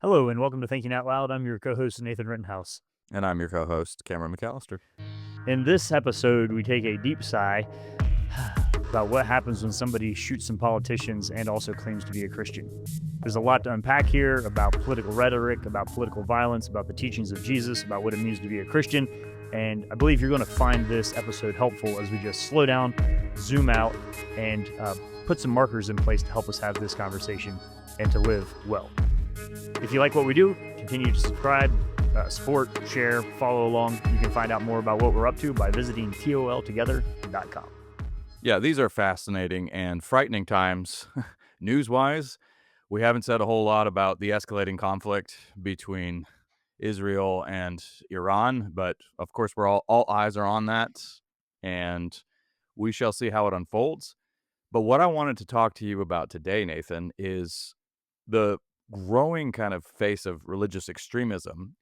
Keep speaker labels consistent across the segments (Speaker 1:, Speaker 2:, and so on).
Speaker 1: Hello and welcome to Thinking Out Loud. I'm your co-host Nathan Rittenhouse.
Speaker 2: And I'm your co-host, Cameron McAllister.
Speaker 1: In this episode, we take a deep sigh about what happens when somebody shoots some politicians and also claims to be a Christian. There's a lot to unpack here about political rhetoric, about political violence, about the teachings of Jesus, about what it means to be a Christian. And I believe you're going to find this episode helpful as we just slow down, zoom out, and put some markers in place to help us have this conversation and to live well. If you like what we do, continue to subscribe, support, share, follow along. You can find out more about what we're up to by visiting toltogether.com.
Speaker 2: Yeah, these are fascinating and frightening times. News-wise, we haven't said a whole lot about the escalating conflict between Israel and Iran, but of course all eyes are on that, and we shall see how it unfolds. But what I wanted to talk to you about today, Nathan, is the growing kind of face of religious extremism,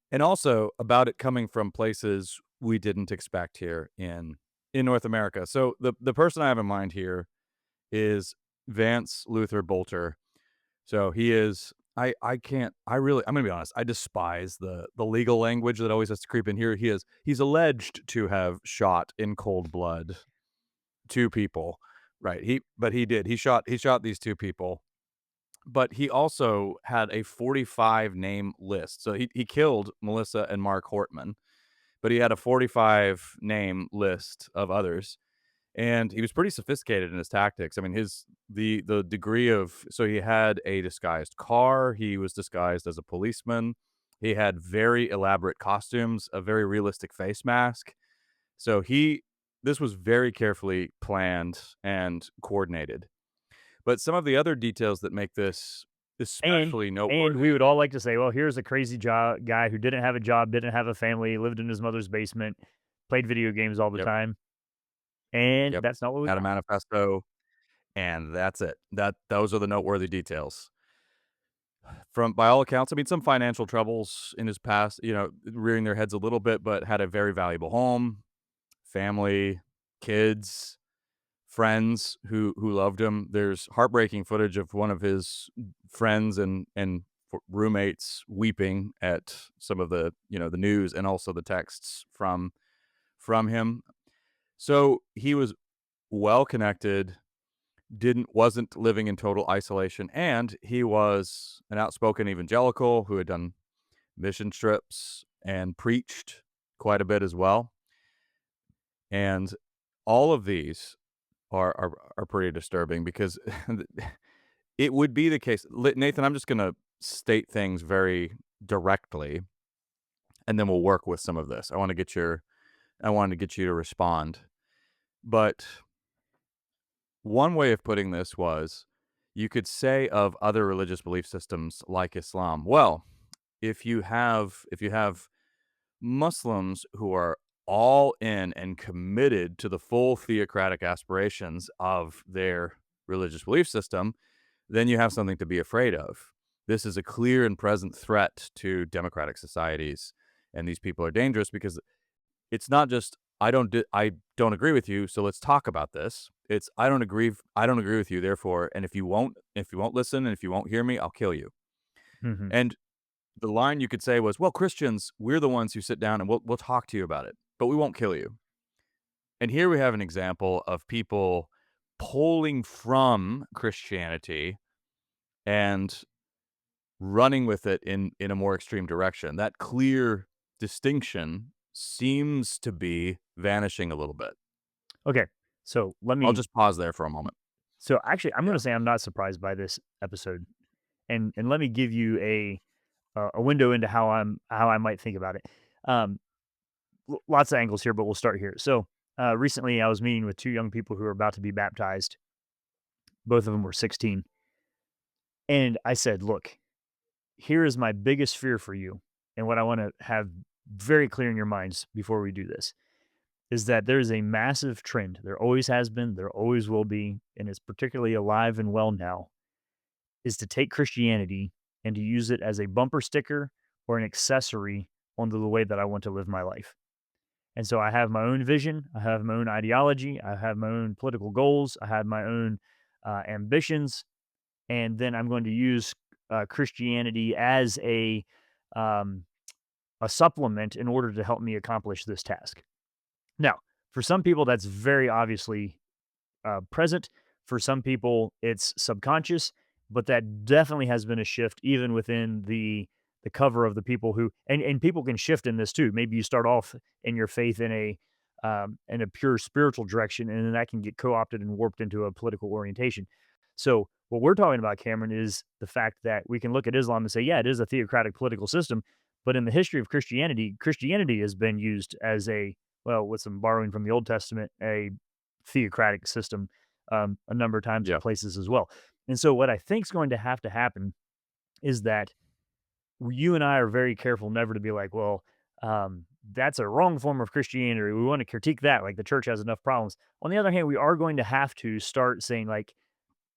Speaker 2: and also about it coming from places we didn't expect here in North America. So the person I have in mind here is Vance Luther Bolter. So he is I can't I really I'm gonna be honest, I despise the legal language that always has to creep in here. He's alleged to have shot in cold blood two people. Right. He did. He shot these two people. But he also had a 45 name list. So he killed Melissa and Mark Hortman, but he had a 45 name list of others. And he was pretty sophisticated in his tactics. I mean, the degree of so he had a disguised car, he was disguised as a policeman, he had very elaborate costumes, a very realistic face mask. So this was very carefully planned and coordinated. But some of the other details that make this
Speaker 1: And
Speaker 2: especially
Speaker 1: and we
Speaker 2: noteworthy.
Speaker 1: would all like to say, well, here's a crazy guy who didn't have a job, didn't have a family, lived in his mother's basement, played video games all the
Speaker 2: Yep,
Speaker 1: time. And
Speaker 2: yep.
Speaker 1: that's not what we
Speaker 2: Had a
Speaker 1: got.
Speaker 2: manifesto, and that's it. Those are the noteworthy details. From by all accounts, I mean, some financial troubles in his past, rearing their heads a little bit, but had a very valuable home, family, kids, friends who loved him. There's heartbreaking footage of one of his friends and roommates weeping at some of the news and also the texts from him. So he was well connected, wasn't living in total isolation, and he was an outspoken evangelical who had done mission trips and preached quite a bit as well. And all of these are pretty disturbing because it would be the case. Nathan, I'm just going to state things very directly, and then we'll work with some of this. I wanted to get you to respond. But one way of putting this was you could say of other religious belief systems like Islam, well, if you have Muslims who are all in and committed to the full theocratic aspirations of their religious belief system, then you have something to be afraid of. This is a clear and present threat to democratic societies, and these people are dangerous because it's not just I don't agree with you, so let's talk about this. It's I don't agree with you, therefore, and if you won't listen and if you won't hear me, I'll kill you.
Speaker 1: Mhm.
Speaker 2: And the line you could say was, "Well, Christians, we're the ones who sit down and we'll talk to you about it, but we won't kill you." And here we have an example of people pulling from Christianity and running with it in a more extreme direction. That clear distinction seems to be vanishing a little bit.
Speaker 1: Okay. So let
Speaker 2: I'll
Speaker 1: me
Speaker 2: just pause there for a moment.
Speaker 1: so actually I'm
Speaker 2: Yeah.
Speaker 1: gonna say I'm not surprised by this episode. And let me give you a window into how I might think about it. Um, Lots of angles here, but we'll start here. So recently, I was meeting with two young people who were about to be baptized. Both of them were 16, and I said, "Look, here is my biggest fear for you, and what I want to have very clear in your minds before we do this is that there is a massive trend. There always has been, there always will be, and it's particularly alive and well now. Is to take Christianity and to use it as a bumper sticker or an accessory onto the way that I want to live my life." And so I have my own vision, I have my own ideology, I have my own political goals, I have my own ambitions, and then I'm going to use Christianity as um, a supplement in order to help me accomplish this task. Now, for some people, that's very obviously present. For some people, it's subconscious, but that definitely has been a shift even within the cover of the people who and people can shift in this too. Maybe you start off in your faith in a pure spiritual direction, and then that can get co-opted and warped into a political orientation. So what we're talking about, Cameron, is the fact that we can look at Islam and say, yeah, it is a theocratic political system, but in the history of Christianity, Christianity has been used as a well, with some borrowing from the Old Testament, a theocratic system a number of times in
Speaker 2: Yeah.
Speaker 1: places as well. And so, what I think is going to have to happen is that you and I are very careful never to be like, well, that's a wrong form of Christianity. We want to critique that. Like the church has enough problems. On the other hand, we are going to have to start saying, like,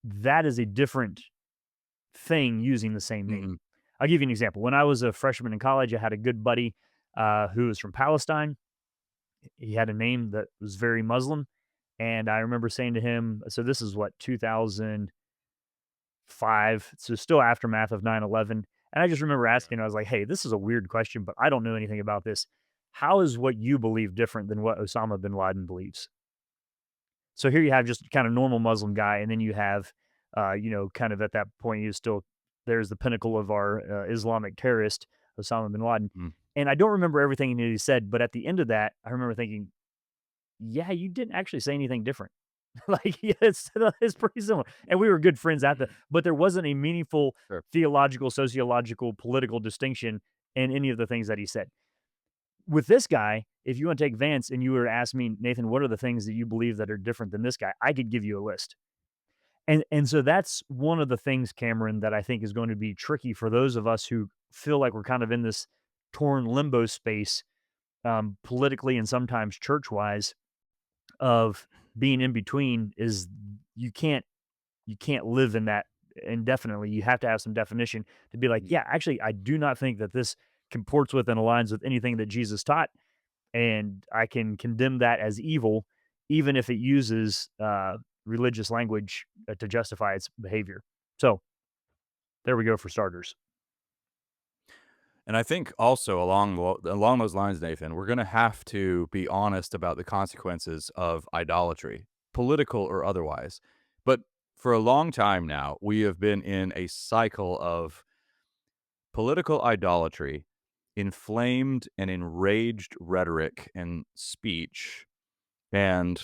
Speaker 1: that is a different thing using the same name.
Speaker 2: Mhm.
Speaker 1: I'll give you an example. When I was a freshman in college, I had a good buddy who was from Palestine. He had a name that was very Muslim. And I remember saying to him, so this is what, 2005. So still aftermath of 9/11. And I just remember asking, I was like, hey, this is a weird question, but I don't know anything about this. How is what you believe different than what Osama bin Laden believes? So here you have just kind of normal Muslim guy, and then you have, kind of at that point, you still there's the pinnacle of our Islamic terrorist, Osama bin Laden.
Speaker 2: Mm.
Speaker 1: And I don't remember everything he said, but at the end of that, I remember thinking, yeah, you didn't actually say anything different. Like, yeah, it's pretty similar, and we were good friends at the but there wasn't a meaningful
Speaker 2: Sure.
Speaker 1: theological, sociological, political distinction in any of the things that he said. With this guy, if you wanna take Vance and you were to ask me, "Nathan, what are the things that you believe that are different than this guy?" I could give you a list. And so that's one of the things, Cameron, that I think is going to be tricky for those of us who feel like we're kind of in this torn limbo space, politically and sometimes church-wise, of being in between is you can't live in that indefinitely. You have to have some definition to be like,
Speaker 2: Mm.
Speaker 1: yeah, actually, I do not think that this comports with and aligns with anything that Jesus taught, and I can condemn that as evil, even if it uses religious language to justify its behavior. So there we go for starters.
Speaker 2: And I think also along those lines, Nathan, we're gonna have to be honest about the consequences of idolatry, political or otherwise. But for a long time now, we have been in a cycle of political idolatry, inflamed and enraged rhetoric and speech, and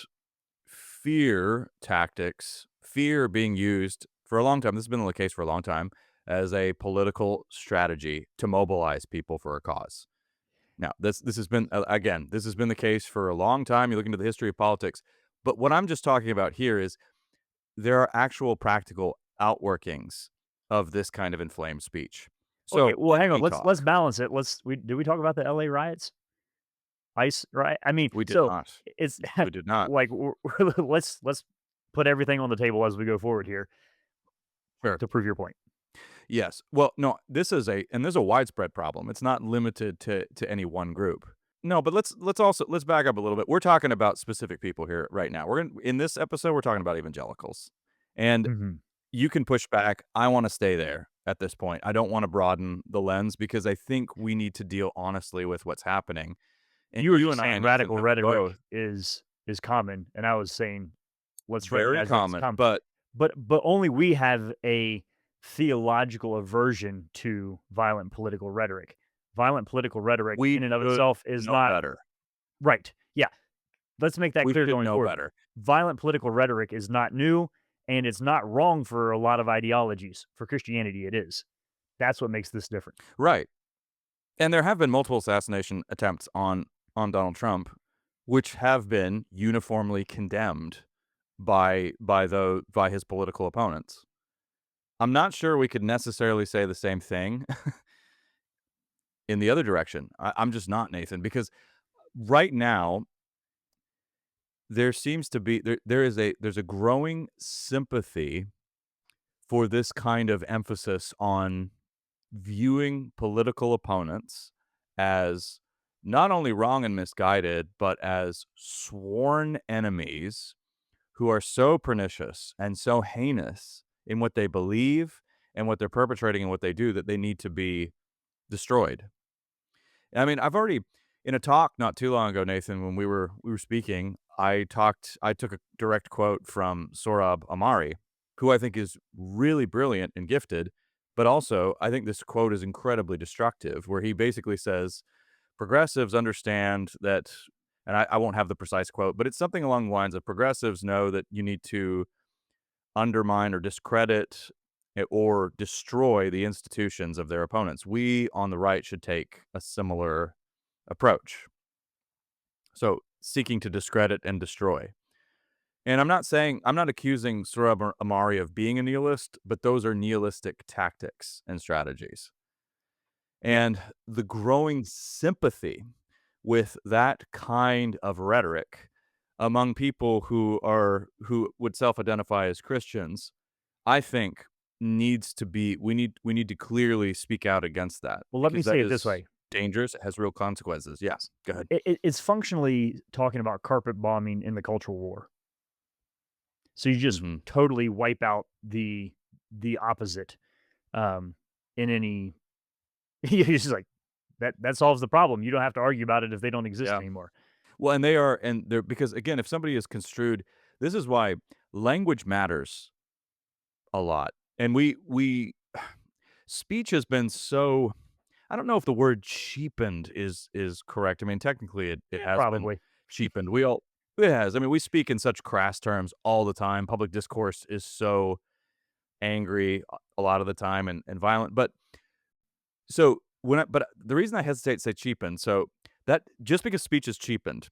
Speaker 2: fear tactics, fear being used for a long time. This has been the case for a long time as a political strategy to mobilize people for a cause. Now, this has been again, this has been the case for a long time. You look into the history of politics, but what I'm just talking about here is there are actual practical outworkings of this kind of inflamed speech.
Speaker 1: Okay,
Speaker 2: So
Speaker 1: well,
Speaker 2: let
Speaker 1: hang on.
Speaker 2: me
Speaker 1: Let's
Speaker 2: talk.
Speaker 1: balance it. We did we talk about the LA riots? ICE, right? I mean,
Speaker 2: We did
Speaker 1: so
Speaker 2: not.
Speaker 1: it's
Speaker 2: We did not.
Speaker 1: like let's put everything on the table as we go forward here
Speaker 2: Sure.
Speaker 1: to prove your point.
Speaker 2: Yes. Well, no, this is a and there's a widespread problem. It's not limited to any one group. No, but let's back up a little bit. We're talking about specific people here right now. We're in this episode we're talking about evangelicals. And
Speaker 1: Mhm.
Speaker 2: you can push back. I want to stay there at this point. I don't want to broaden the lens because I think we need to deal honestly with what's happening. And
Speaker 1: You were
Speaker 2: you
Speaker 1: just
Speaker 2: and I,
Speaker 1: saying
Speaker 2: Nathan,
Speaker 1: radical
Speaker 2: have
Speaker 1: rhetoric
Speaker 2: both
Speaker 1: is common, and I was saying let's
Speaker 2: very
Speaker 1: recognize that it's
Speaker 2: common,
Speaker 1: common.
Speaker 2: but
Speaker 1: But only we have a theological aversion to violent political rhetoric. Violent political rhetoric
Speaker 2: we
Speaker 1: in and of
Speaker 2: should
Speaker 1: itself is
Speaker 2: know
Speaker 1: not
Speaker 2: better.
Speaker 1: right. Yeah, let's make that
Speaker 2: We
Speaker 1: clear
Speaker 2: should
Speaker 1: going
Speaker 2: know
Speaker 1: forward.
Speaker 2: better.
Speaker 1: Violent political rhetoric is not new, and it's not wrong for a lot of ideologies. For Christianity, it is. That's what makes this different.
Speaker 2: Right. And there have been multiple assassination attempts on Donald Trump, which have been uniformly condemned by his political opponents. I'm not sure we could necessarily say the same thing in the other direction. I'm just not, Nathan, because right now there seems to be there's a growing sympathy for this kind of emphasis on viewing political opponents as not only wrong and misguided, but as sworn enemies who are so pernicious and so heinous in what they believe and what they're perpetrating and what they do, that they need to be destroyed. I mean, I've already in a talk not too long ago, Nathan, when we were speaking, I took a direct quote from Sorab Amari, who I think is really brilliant and gifted, but also I think this quote is incredibly destructive, where he basically says progressives understand that, and I won't have the precise quote, but it's something along the lines of progressives know that you need to undermine or discredit or destroy the institutions of their opponents. We on the right should take a similar approach. So seeking to discredit and destroy. And I'm not accusing Surab Amari of being a nihilist, but those are nihilistic tactics and strategies.
Speaker 1: Yeah.
Speaker 2: And the growing sympathy with that kind of rhetoric among people who would self-identify as Christians, I think needs to be we need to clearly speak out against that,
Speaker 1: Well, let me
Speaker 2: because that
Speaker 1: say it this
Speaker 2: is
Speaker 1: way.
Speaker 2: dangerous, it has real consequences. Yes, go ahead.
Speaker 1: It's functionally talking about carpet bombing in the cultural war. So you just
Speaker 2: Mhm.
Speaker 1: totally wipe out the opposite, um, in any you're just like, that solves the problem. You don't have to argue about it if they don't exist
Speaker 2: Yeah.
Speaker 1: anymore.
Speaker 2: Well, and they're because again, if somebody is construed, this is why language matters a lot. And we speech has been so, I don't know if the word cheapened is correct. I mean, technically it
Speaker 1: Yeah,
Speaker 2: has been
Speaker 1: probably.
Speaker 2: cheapened. We all it has. I mean, we speak in such crass terms all the time. Public discourse is so angry a lot of the time and violent. But so but the reason I hesitate to say cheapened, so that just because speech is cheapened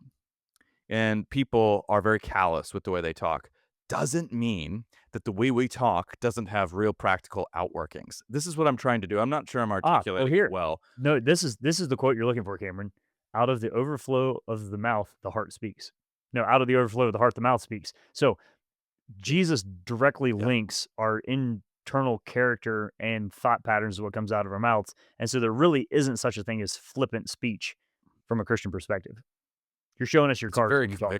Speaker 2: and people are very callous with the way they talk, doesn't mean that the way we talk doesn't have real practical outworkings. This is what I'm trying to do. I'm not sure I'm
Speaker 1: So
Speaker 2: articulating it
Speaker 1: here.
Speaker 2: well.
Speaker 1: No, this is the quote you're looking for, Cameron. "Out of the overflow of the mouth, the heart speaks." No, "Out of the overflow of the heart, the mouth speaks." So, Jesus directly
Speaker 2: Yeah,
Speaker 1: links our internal character and thought patterns to what comes out of our mouths, and so there really isn't such a thing as flippant speech from a Christian perspective. You're showing us your
Speaker 2: it's a
Speaker 1: cards when you talk.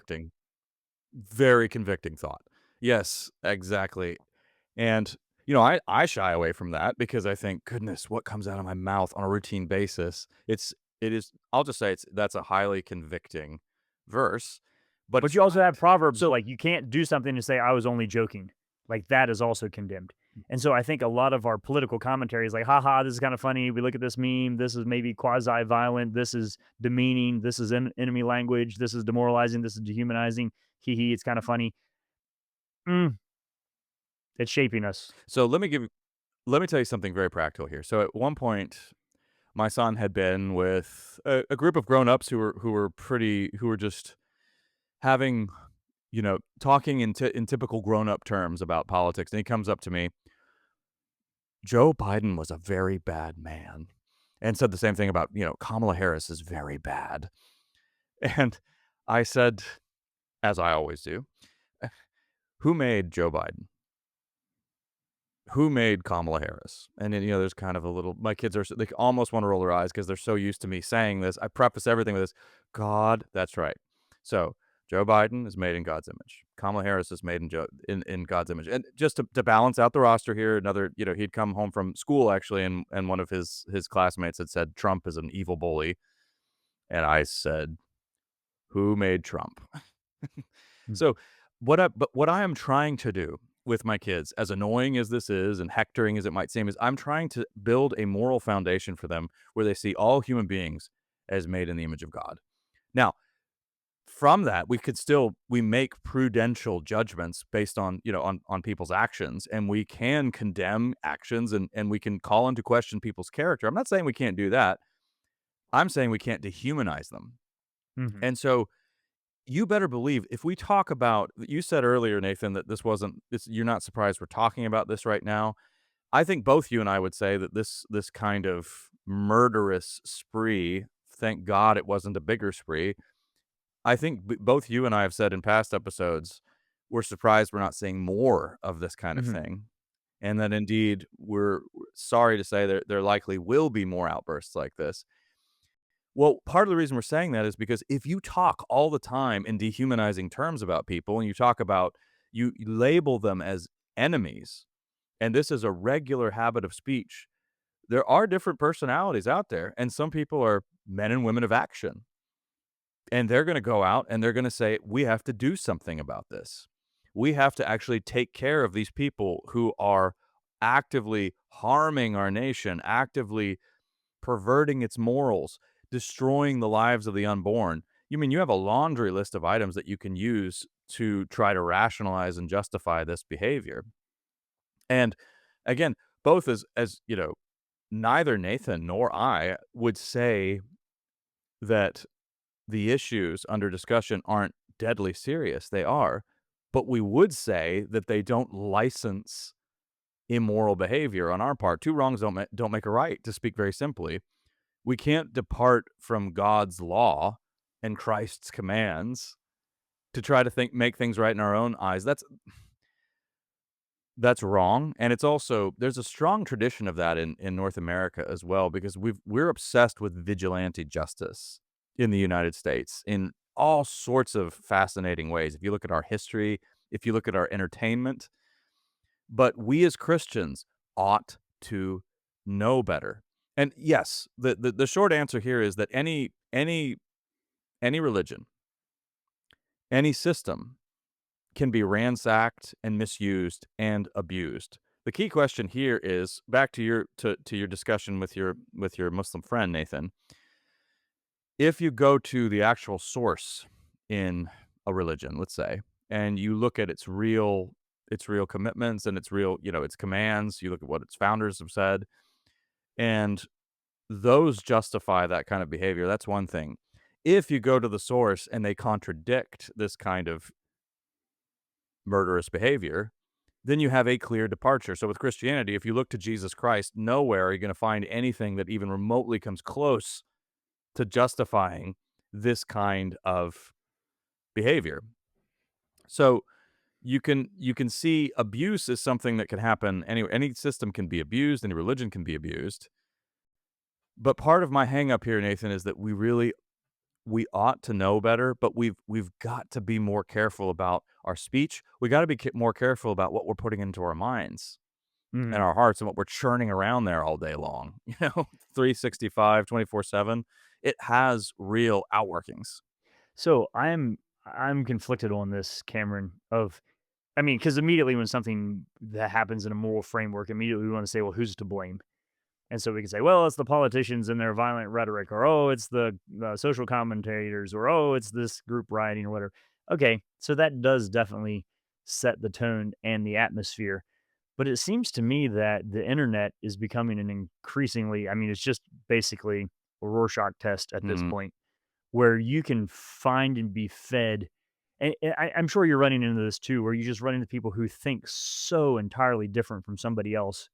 Speaker 2: very convicting thought. Yes, exactly. And, I shy away from that because I think, goodness, what comes out of my mouth on a routine basis? It is, I'll just say that's a highly convicting verse, but
Speaker 1: But
Speaker 2: it's
Speaker 1: you also have
Speaker 2: right.
Speaker 1: proverbs
Speaker 2: So,
Speaker 1: like, you can't do something and say, "I was only joking." Like, that is also condemned. And so I think a lot of our political commentary is like, "Ha this is kinda funny. We look at this meme. This is maybe quasi-violent. This is demeaning. This is enemy language. This is demoralizing. This is dehumanizing. Hee hee, it's kinda funny." Mm, it's shaping us.
Speaker 2: so let me tell you something very practical here. So at one point, my son had been with a group of grown-ups who were just having, talking in typical grown-up terms about politics, and he comes up to me, "Joe Biden was a very bad man," and said the same thing about, "Kamala Harris is very bad." And I said, as I always do, "Who made Joe Biden? Who made Kamala Harris?" And then, there's kind of a little, my kids are, they almost want to roll their eyes because they're so used to me saying this. I preface everything with this, God, that's right. So Joe Biden is made in God's image. Kamala Harris is made in God's image. And just to balance out the roster here, another, he'd come home from school actually, and one of his classmates had said Trump is an evil bully. And I said, who made Trump?
Speaker 1: Mm,
Speaker 2: So what I am trying to do with my kids, as annoying as this is and hectoring as it might seem, is I'm trying to build a moral foundation for them where they see all human beings as made in the image of God. Now, from that, we make prudential judgments based on, on people's actions, and we can condemn actions, and we can call into question people's character. I'm not saying we can't do that. I'm saying we can't dehumanize them.
Speaker 1: mhm,
Speaker 2: And so you better believe if we talk about, you said earlier, Nathan, that you're not surprised we're talking about this right now. I think both you and I would say that this kind of murderous spree, thank God it wasn't a bigger spree. I think both you and I have said in past episodes, we're surprised we're not seeing more of this kind of
Speaker 1: mhm,
Speaker 2: thing. And that indeed we're sorry to say there likely will be more outbursts like this. Well, part of the reason we're saying that is because if you talk all the time in dehumanizing terms about people, and you talk about, you label them as enemies, and this is a regular habit of speech, there are different personalities out there, and some people are men and women of action. And they're gonna go out and they're gonna say, "We have to do something about this. We have to actually take care of these people who are actively harming our nation, actively perverting its morals, destroying the lives of the unborn." You mean you have a laundry list of items that you can use to try to rationalize and justify this behavior. And again, both neither Nathan nor I would say that the issues under discussion aren't deadly serious. They are. But we would say that they don't license immoral behavior on our part. Two wrongs don't make a right, to speak very simply. We can't depart from God's law and Christ's commands to try to make things right in our own eyes. That's wrong, and it's also there's a strong tradition of that in North America as well, because we're obsessed with vigilante justice in the United States in all sorts of fascinating ways. If you look at our history, if you look at our entertainment, but we as Christians ought to know better. And yes, the short answer here is that any religion, any system can be ransacked and misused and abused. The key question here is back to your discussion with your Muslim friend, Nathan. If you go to the actual source in a religion, let's say, and you look at its real commitments and its commands, you look at what its founders have said, and those justify that kind of behavior. That's one thing. If you go to the source and they contradict this kind of murderous behavior, then you have a clear departure. So with Christianity, if you look to Jesus Christ, nowhere are you going to find anything that even remotely comes close to justifying this kind of behavior. So you can see abuse is something that can happen anywhere. Any system can be abused, any religion can be abused. But part of my hang up here, Nathan, is that we ought to know better, but we've got to be more careful about our speech. We got to be more careful about what we're putting into our minds and
Speaker 1: Mhm.
Speaker 2: our hearts and what we're churning around there all day long. 365, 24/7. It has real outworkings.
Speaker 1: So I'm conflicted on this, Cameron. I mean, because immediately when something that happens in a moral framework, immediately we want to say, well, who's to blame? And so we can say, well, it's the politicians and their violent rhetoric, or oh, it's the social commentators, or oh, it's this group rioting, or whatever. Okay, so that does definitely set the tone and the atmosphere. But it seems to me that the internet is becoming an increasingly, I mean, it's just basically a Rorschach test at this
Speaker 2: Mm,
Speaker 1: point, where you can find and be fed. And I'm sure you're running into this too, where you just run into people who think so entirely different from somebody else,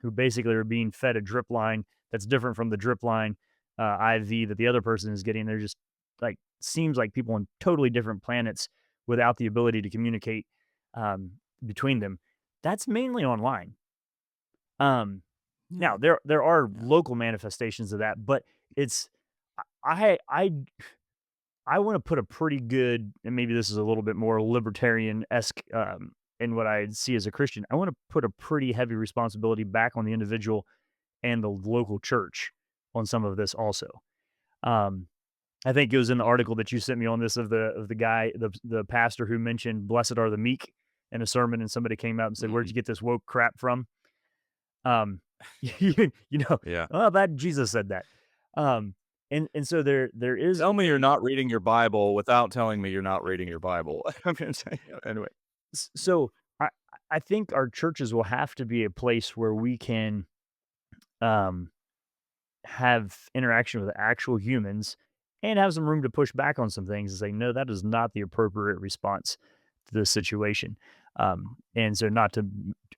Speaker 1: who basically are being fed a drip line that's different from the drip line IV that the other person is getting. They're just like seems like people on totally different planets without the ability to communicate between them. That's mainly online. Um,
Speaker 2: yeah,
Speaker 1: Now there are
Speaker 2: yeah.
Speaker 1: local manifestations of that, but it's I I want to put a pretty good, and maybe this is a little bit more libertarian esque in what I see as a Christian. I want to put a pretty heavy responsibility back on the individual and the local church on some of this also. Um, I think it was in the article that you sent me on this of the guy, the pastor who mentioned "Blessed are the meek" in a sermon, and somebody came out and said, "Where'd
Speaker 2: Mm,
Speaker 1: you get this woke crap from?" Um, you know,
Speaker 2: yeah.
Speaker 1: well, that Jesus said that. Um, and so there is
Speaker 2: Tell me you're not reading your Bible without telling me you're not reading your Bible. I'm gonna say anyway.
Speaker 1: so I think our churches will have to be a place where we can um have interaction with actual humans and have some room to push back on some things and say, no, that is not the appropriate response to this situation. And so, not to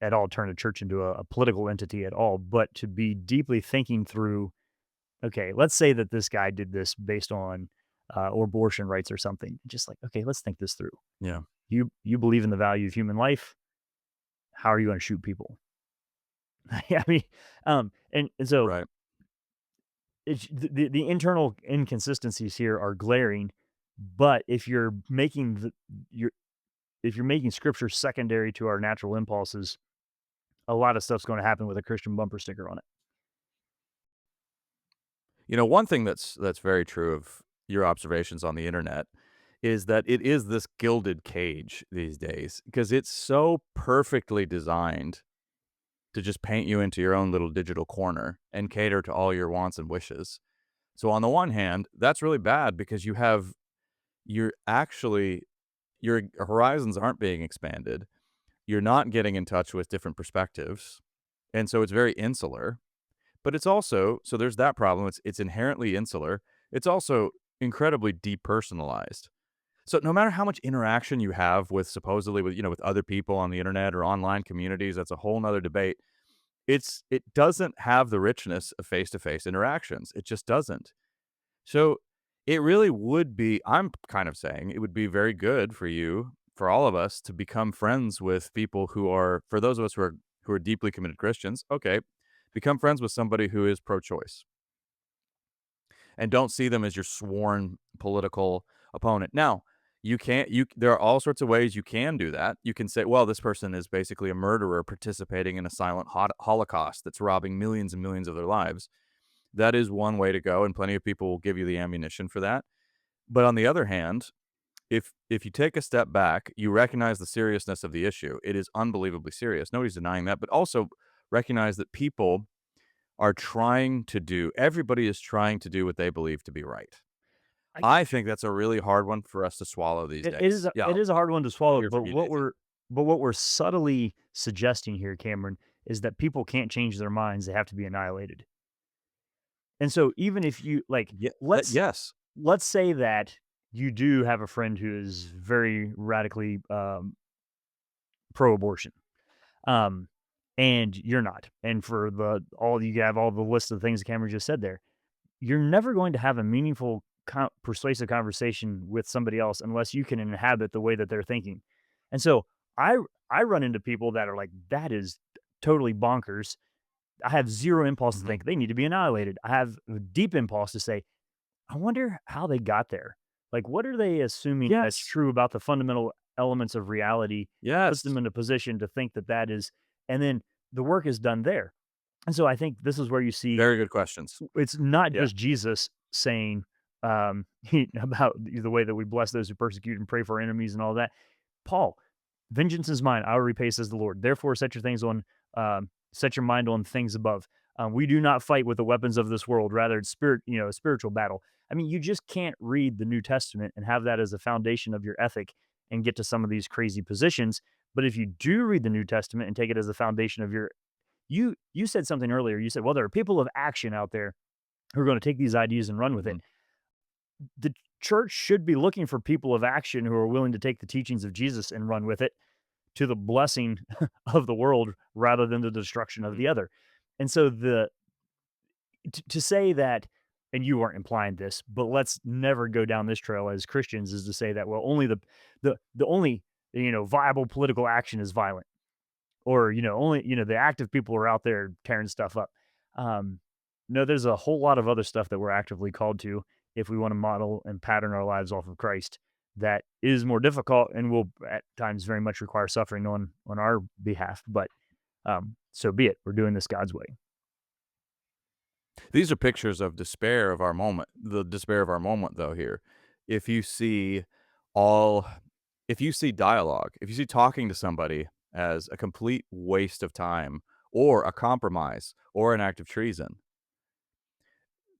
Speaker 1: at all turn a church into a political entity at all, but to be deeply thinking through, okay, let's say that this guy did this based on or abortion rights or something. Just like, okay, let's think this through.
Speaker 2: Yeah,
Speaker 1: You believe in the value of human life. How are you going to shoot people? I mean, and so
Speaker 2: right.
Speaker 1: it's the internal inconsistencies here are glaring, but you're if you're making scripture secondary to our natural impulses, a lot of stuff's going to happen with a Christian bumper sticker on it.
Speaker 2: One thing that's very true of your observations on the internet is that it is this gilded cage these days because it's so perfectly designed to just paint you into your own little digital corner and cater to all your wants and wishes. So on the one hand, that's really bad because you're actually your horizons aren't being expanded. You're not getting in touch with different perspectives. And so it's very insular. But it's also so there's that problem. It's inherently insular. It's also incredibly depersonalized. So no matter how much interaction you have with supposedly with other people on the internet or online communities, that's a whole nother debate. It doesn't have the richness of face-to-face interactions. It just doesn't. So it really would be I'm kind of saying it would be very good for you, for all of us to become friends with people who are for those of us who are deeply committed Christians, okay, become friends with somebody who is pro-choice and don't see them as your sworn political opponent. Now, you can't you there are all sorts of ways you can do that. You can say, well, this person is basically a murderer participating in a silent holocaust that's robbing millions and millions of their lives. That is one way to go, and plenty of people will give you the ammunition for that. But on the other hand, if you take a step back, you recognize the seriousness of the issue. It is unbelievably serious. Nobody's denying that, but also recognize that people are trying to do everybody is trying to do what they believe to be right.
Speaker 1: I
Speaker 2: I think that's a really hard one for us to swallow these
Speaker 1: It is
Speaker 2: days. Yeah,
Speaker 1: it is a hard one to
Speaker 2: I'll
Speaker 1: swallow,
Speaker 2: hear from you, Daisy.
Speaker 1: but what we're subtly suggesting here, Cameron, is that people can't change their minds, they have to be annihilated. And so even if you like,
Speaker 2: Yeah,
Speaker 1: let's
Speaker 2: yes.
Speaker 1: let's say that you do have a friend who is very radically, pro-abortion, um, and you're not, and for the all you have all the list of things Cameron just said there. You're never going to have a meaningful, persuasive conversation with somebody else unless you can inhabit the way that they're thinking. And so I I run into people that are like, that is totally bonkers. I have zero impulse to
Speaker 2: Mhm.
Speaker 1: think they need to be annihilated. I have a deep impulse to say, I wonder how they got there. Like, what are they assuming that's
Speaker 2: Yes.
Speaker 1: true about the fundamental elements of reality? Puts
Speaker 2: Yes.
Speaker 1: them in a position to think that that is, and then the work is done there. And so I think this is where you see
Speaker 2: Very good questions.
Speaker 1: it's not
Speaker 2: Yeah.
Speaker 1: just Jesus saying, about the way that we bless those who persecute and pray for our enemies and all that. Paul, "Vengeance is mine, I will repay," says the Lord. "Therefore, set your mind on things above." We do not fight with the weapons of this world, rather it's a spiritual battle. I mean, you just can't read the New Testament and have that as a foundation of your ethic and get to some of these crazy positions. But if you do read the New Testament and take it as the foundation of your you said something earlier. You said, "Well, there are people of action out there who are gonna take these ideas and run with it."
Speaker 2: Mhm.
Speaker 1: The church should be looking for people of action who are willing to take the teachings of Jesus and run with it to the blessing of the world rather than the destruction of
Speaker 2: Mhm.
Speaker 1: the other. And so to say that, and you weren't implying this, but let's never go down this trail as Christians is to say that, well, only the only, viable political action is violent, or, only, the active people are out there tearing stuff up. Um, no, there's a whole lot of other stuff that we're actively called to if we want to model and pattern our lives off of Christ that is more difficult and will at times very much require suffering on our behalf. But so be it. We're doing this God's way.
Speaker 2: These are pictures of despair of our moment, the despair of our moment, though, here. If you see all if you see dialogue, if you see talking to somebody as a complete waste of time or a compromise or an act of treason,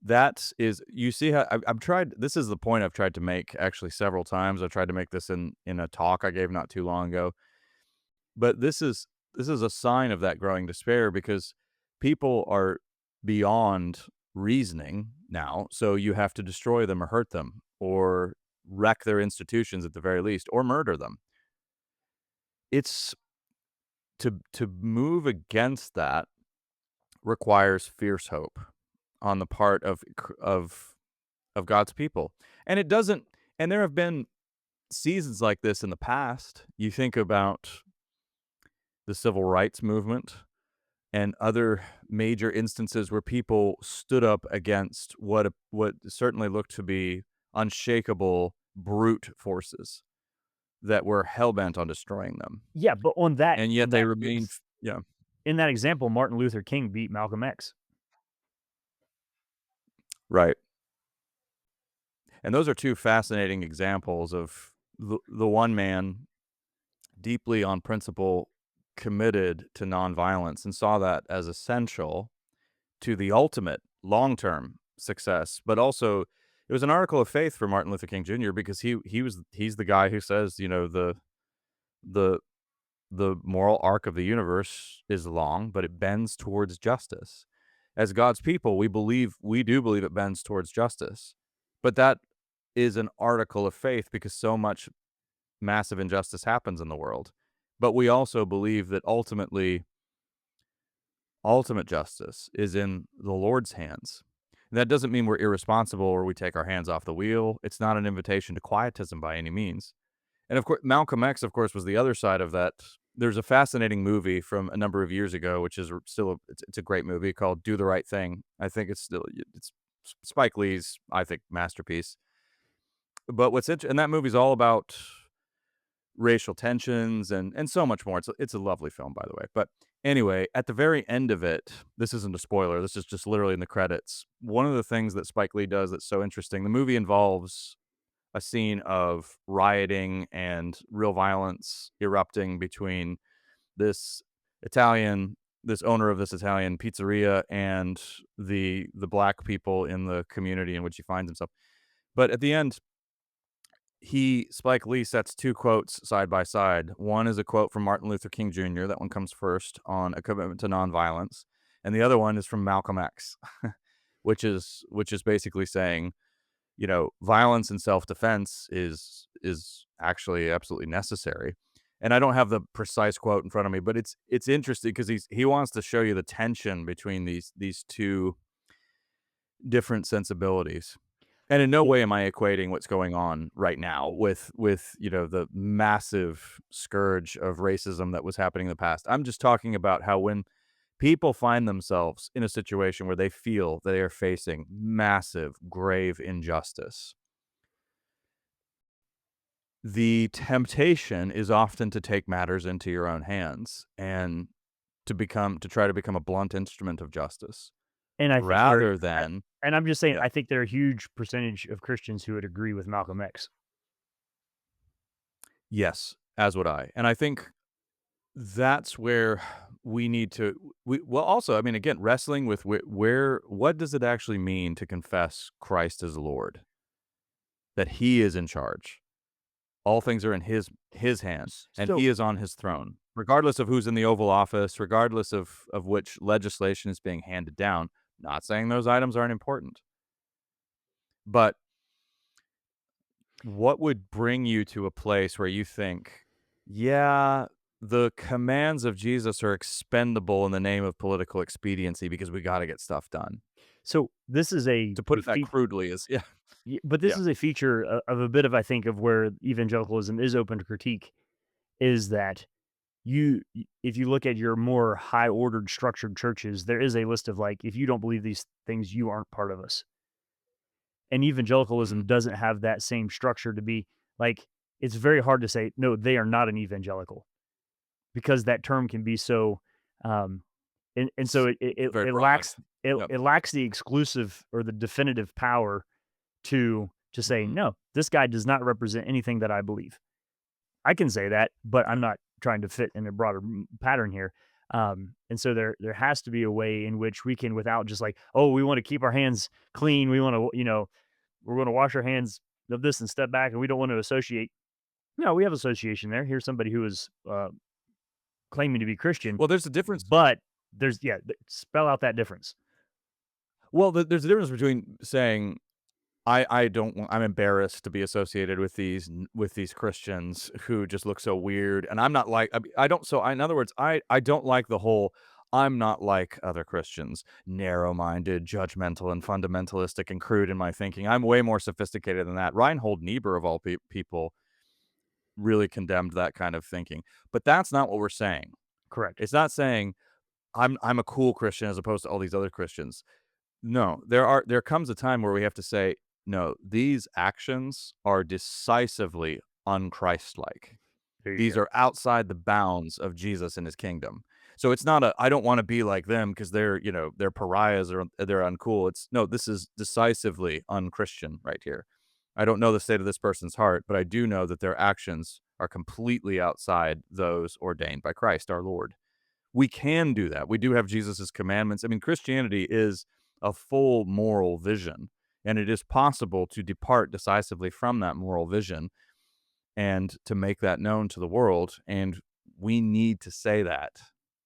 Speaker 2: that is you see how I've tried this is the point I've tried to make actually several times. I tried to make this in a talk I gave not too long ago. But this is a sign of that growing despair because people are beyond reasoning now, so you have to destroy them or hurt them or wreck their institutions at the very least or murder them. It's to move against that requires fierce hope on the part of God's people. And it doesn't and there have been seasons like this in the past. You think about the civil rights movement and other major instances where people stood up against what certainly looked to be unshakable brute forces that were hell bent on destroying them,
Speaker 1: Yeah, but on that
Speaker 2: and yet
Speaker 1: on
Speaker 2: they
Speaker 1: that
Speaker 2: remained yeah.
Speaker 1: in that example, Martin Luther King beat Malcolm X.
Speaker 2: Right. And those are two fascinating examples of the one man deeply on principle committed to nonviolence and saw that as essential to the ultimate long-term success. But also, it was an article of faith for Martin Luther King Jr. because he's the guy who says, the the moral arc of the universe is long, but it bends towards justice. As God's people, we do believe it bends towards justice. But that is an article of faith because so much massive injustice happens in the world. But we also believe that ultimate justice is in the Lord's hands. And that doesn't mean we're irresponsible or we take our hands off the wheel. It's not an invitation to quietism by any means. And of course, Malcolm X, of course, was the other side of that. There's a fascinating movie from a number of years ago, which is still it's a great movie called "Do the Right Thing." I think it's Spike Lee's, I think, masterpiece. But what's interesting, and that movie's all about racial tensions and so much more. It's a lovely film, by the way. But anyway, at the very end of it, this isn't a spoiler. This is just literally in the credits. One of the things that Spike Lee does that's so interesting. The movie involves a scene of rioting and real violence erupting between this Italian this owner of this Italian pizzeria and the black people in the community in which he finds himself. But at the end, Spike Lee sets two quotes side by side. One is a quote from Martin Luther King Jr. That one comes first on a commitment to nonviolence, and the other one is from Malcolm X, which is basically saying, violence and self-defense is actually absolutely necessary. And I don't have the precise quote in front of me, but it's interesting because he wants to show you the tension between these two different sensibilities. And in no
Speaker 1: Yeah,
Speaker 2: way am I equating what's going on right now with the massive scourge of racism that was happening in the past. I'm just talking about how when people find themselves in a situation where they feel that they are facing massive, grave injustice, the temptation is often to take matters into your own hands and to try to become a blunt instrument of justice
Speaker 1: and I think there
Speaker 2: rather
Speaker 1: I
Speaker 2: than
Speaker 1: and I'm just saying,
Speaker 2: yeah,
Speaker 1: I think there are a huge percentage of Christians who would agree with Malcolm X.
Speaker 2: yes, as would I. And I think that's where we need to well, also, I mean, again, wrestling with what does it actually mean to confess Christ as Lord, that he is in charge. All things are in his hand, and
Speaker 1: So
Speaker 2: he is on his throne. Regardless of who's in the Oval Office, regardless of which legislation is being handed down, not saying those items aren't important. But what would bring you to a place where you think, "Yeah, the commands of Jesus are expendable in the name of political expediency because we gotta get stuff done."
Speaker 1: so this is
Speaker 2: To put
Speaker 1: a
Speaker 2: it that
Speaker 1: feat
Speaker 2: crudely is yeah,
Speaker 1: but this
Speaker 2: yeah.
Speaker 1: is a feature of a bit of, I think, of where evangelicalism is open to critique, is that if you look at your more high ordered structured churches, there is a list of, like, if you don't believe these things, you aren't part of us. And
Speaker 2: Mm,
Speaker 1: evangelicalism doesn't have that same structure to be like, it's very hard to say, no, they are not an evangelical, because that term can be so, um, and so
Speaker 2: it's very
Speaker 1: it
Speaker 2: broad.
Speaker 1: lacks
Speaker 2: Yep.
Speaker 1: it lacks the exclusive or the definitive power to say,
Speaker 2: Mhm.
Speaker 1: no, this guy does not represent anything that I believe. I can say that, but I'm not trying to fit in a broader pattern here. And so there has to be a way in which we can, without just like, oh, we want to keep our hands clean. We want to, we're going to wash our hands of this and step back, and we don't want to associate. No, we have association there. Here's somebody who is claiming to be Christian,
Speaker 2: Well, there's a difference
Speaker 1: but spell out that difference.
Speaker 2: well, there's a difference between saying I don't want I'm embarrassed to be associated with these Christians who just look so weird, and I'm not like I don't so in other words, I don't like the whole I'm not like other Christians, narrow-minded, judgmental, and fundamentalistic and crude in my thinking. I'm way more sophisticated than that. Reinhold Niebuhr, of all people, really condemned that kind of thinking. But that's not what we're saying.
Speaker 1: Correct.
Speaker 2: It's not saying I'm a cool Christian as opposed to all these other Christians. No, there comes a time where we have to say, "No, these actions are decisively unchristlike.
Speaker 1: There you
Speaker 2: These
Speaker 1: go.
Speaker 2: are outside the bounds of Jesus and his kingdom." So it's not I don't want to be like them because they're, they're pariahs or they're uncool. It's no, this is decisively unchristian right here. I don't know the state of this person's heart, but I do know that their actions are completely outside those ordained by Christ our Lord. We can do that. We do have Jesus's commandments. I mean, Christianity is a full moral vision, and it is possible to depart decisively from that moral vision and to make that known to the world. And we need to say that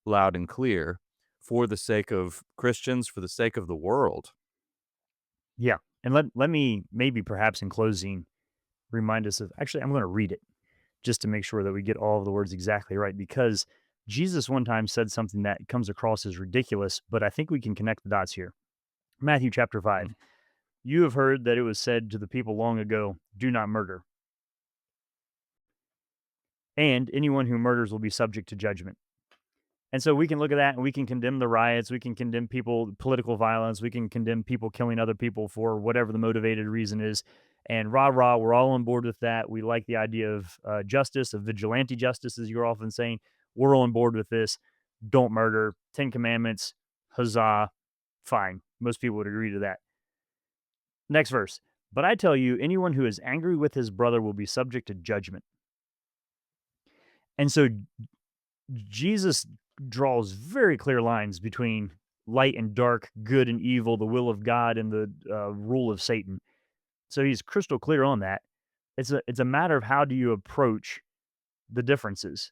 Speaker 2: loud and clear for the sake of Christians, for the sake of the world.
Speaker 1: Yeah. And let me maybe perhaps in closing remind us of actually, I'm going to read it just to make sure that we get all of the words exactly right because Jesus one time said something that comes across as ridiculous, but I think we can connect the dots here. Matthew chapter 5.
Speaker 2: Mm.
Speaker 1: You have heard that it was said to the people long ago, do not murder. And anyone who murders will be subject to judgment. And so we can look at that and we can condemn the riots, we can condemn people, political violence, we can condemn people killing other people for whatever the motivated reason is. And rah, rah, we're all on board with that. We like the idea of justice, of vigilante justice, as you're often saying. We're on board with this. Don't murder. 10 Commandments. Huzzah. Fine. Most people would agree to that. Next verse. But I tell you, anyone who is angry with his brother will be subject to judgment. And so Jesus draws very clear lines between light and dark, good and evil, the will of God and the rule of Satan. So he's crystal clear on that. It's a matter of how do you approach the differences.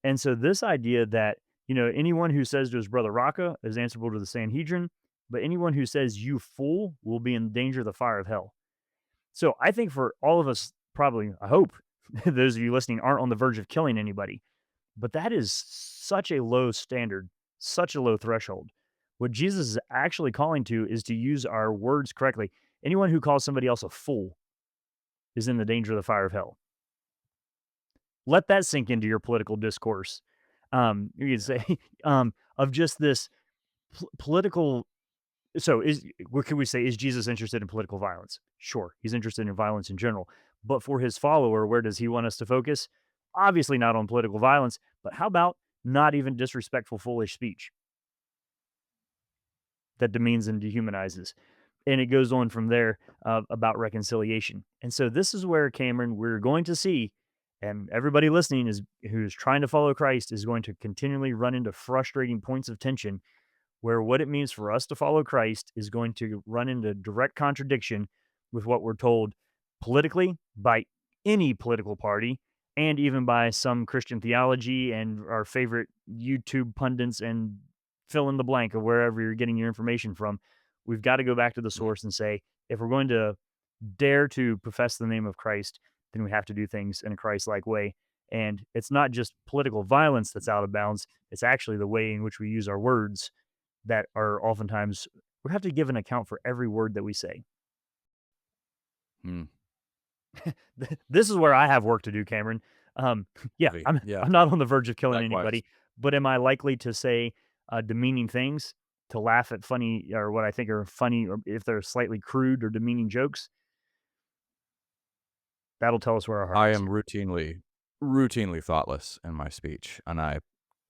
Speaker 1: And so this idea that anyone who says to his brother Raka is answerable to the Sanhedrin, but anyone who says you fool will be in danger of the fire of hell. So I think for all of us, probably, I hope those of you listening aren't on the verge of killing anybody. But that is such a low standard, such a low threshold. What Jesus is actually calling to is to use our words correctly. Anyone who calls somebody else a fool is in the danger of the fire of hell. Let that sink into your political discourse. You could say of just this political. So, what can we say? Is Jesus interested in political violence? Sure, he's interested in violence in general. But for his follower, where does he want us to focus? Obviously, not on political violence, but how about not even disrespectful, foolish speech that demeans and dehumanizes? And it goes on from there about reconciliation. And so, this is where, Cameron, we're going to see, and everybody listening who's trying to follow Christ is going to continually run into frustrating points of tension where what it means for us to follow Christ is going to run into direct contradiction with what we're told politically by any political party and even by some Christian theology and our favorite YouTube pundits and fill in the blank of wherever you're getting your information from. We've got to go back to the source and say, if we're going to dare to profess the name of Christ, then we have to do things in a Christ-like way. And it's not just political violence that's out of bounds. It's actually the way in which we use our words that are oftentimes we have to give an account for every word that we say.
Speaker 2: Hmm.
Speaker 1: This is where I have work to do, Cameron. Yeah,
Speaker 2: Yeah,
Speaker 1: I'm not on the verge of killing
Speaker 2: likewise.
Speaker 1: anybody, but am I likely to say demeaning things, to laugh at funny or what I think are funny, or if they're slightly crude or demeaning jokes? That'll tell us where our heart
Speaker 2: I
Speaker 1: is.
Speaker 2: am routinely thoughtless in my speech, and I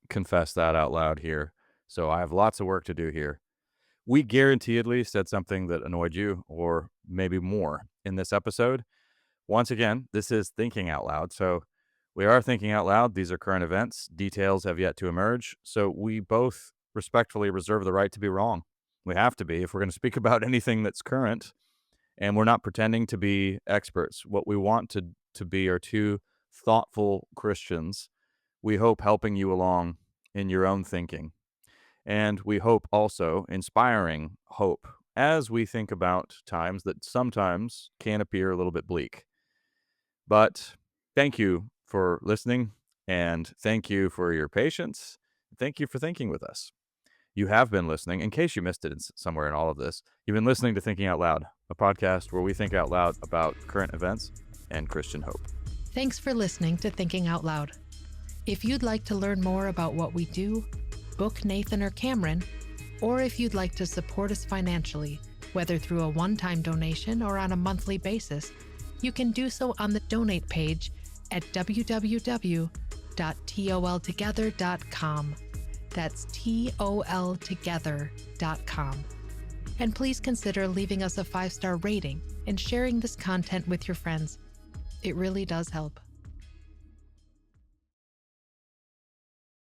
Speaker 2: confess that out loud here. So I have lots of work to do here. We guaranteedly said something that annoyed you, or maybe more, in this episode. Once again, this is thinking out loud. So we are thinking out loud. These are current events. Details have yet to emerge. So we both respectfully reserve the right to be wrong. We have to be if we're going to speak about anything that's current. And we're not pretending to be experts. What we want to be are two thoughtful Christians. We hope helping you along in your own thinking. And we hope also inspiring hope as we think about times that sometimes can appear a little bit bleak. But thank you for listening, and thank you for your patience. Thank you for thinking with us. You have been listening, in case you missed it somewhere in all of this, you've been listening to Thinking Out Loud, a podcast where we think out loud about current events and Christian hope.
Speaker 3: Thanks for listening to Thinking Out Loud. If you'd like to learn more about what we do, book Nathan or Cameron, or if you'd like to support us financially, whether through a one-time donation or on a monthly basis, you can do so on the donate page at www.toltogether.com. That's toltogether.com. And please consider leaving us a 5-star rating and sharing this content with your friends. It really does help.